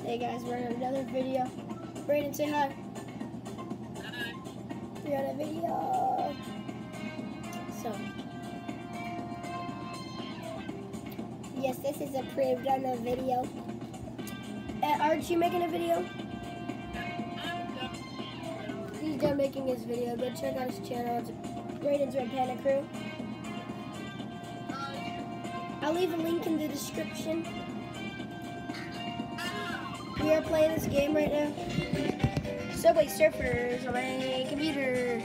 Hey guys, we're in another video. Brayden, say hi. Hi. We're on a video. So, yes, this is approved on the video. Aren't you making a video? He's done making his video. Go check out his channel. It's Brayden's Red Panda Crew. I'll leave a link in the description. We are playing this game right now. Subway Surfers on my computer.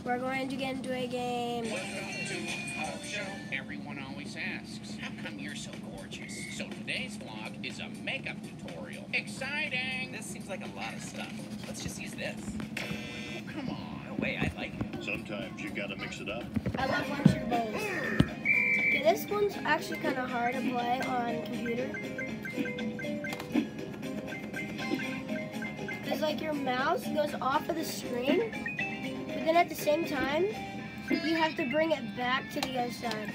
We're going to get into a game. Welcome to our show. Everyone always asks, how come you're so gorgeous? So today's vlog is a makeup tutorial. Exciting! This seems like a lot of stuff. Let's just use this. Oh, come on. No way, I like it. Sometimes you gotta mix it up. I love watching bowls. Okay, this one's actually kind of hard to play on computer. Because like your mouse goes off of the screen, but then at the same time, you have to bring it back to the other side.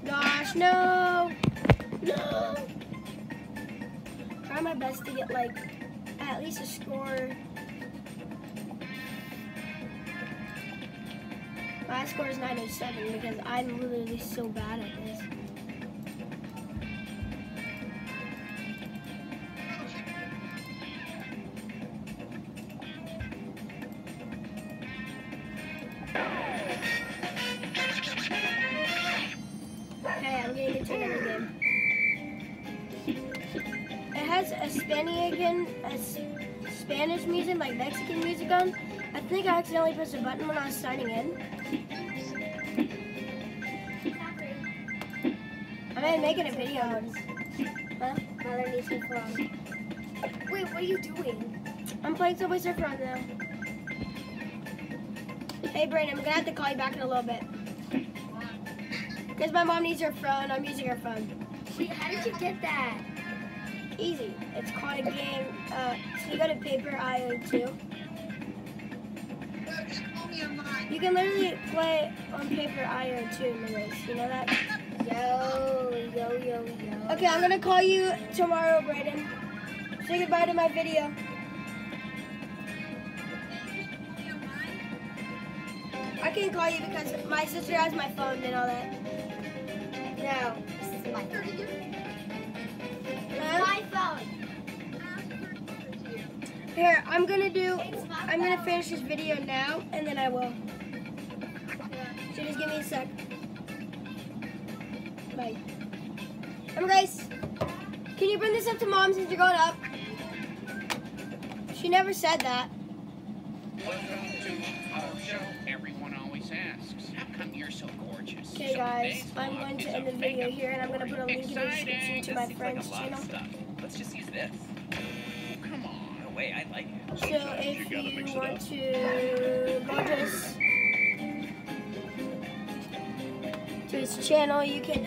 Gosh, no! No! Try my best to get like at least a score. My score is 907 because I'm literally so bad at this. Okay, I'm getting into another game. It has a Spanish music, like Mexican music on. I think I accidentally pressed a button when I was signing in. I'm making a video. Huh? Mother needs me phone. Wait, what are you doing? I'm playing Subway Surfer on now. Hey Brayden, I'm gonna have to call you back in a little bit. Because my mom needs her phone, I'm using her phone. Wait, how did you get that? Easy. It's called a game. So you go to Paper.io2. You can literally play on Paper.io2 in the race. You know that? Yo. Okay, I'm gonna call you tomorrow, Brayden. Say goodbye to my video. I can't call you because my sister has my phone and all that. No, this is my phone. Huh? My phone. Here, I'm gonna finish this video now and then I will. So just give me a sec. Bye. Grace, can you bring this up to Mom since you're going up? She never said that. Welcome to our show. Everyone always asks, how come you're so gorgeous? Okay So guys, today's I'm vlog going to is end a the video makeup here and I'm going to put a link in the description Exciting. to This my seems like friend's a lot channel. of stuff. Let's just use this. Oh, come on. No way, I like it. So Sometimes if you gotta mix you it want up. to go to his channel, you can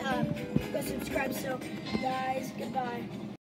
go subscribe. So guys, goodbye.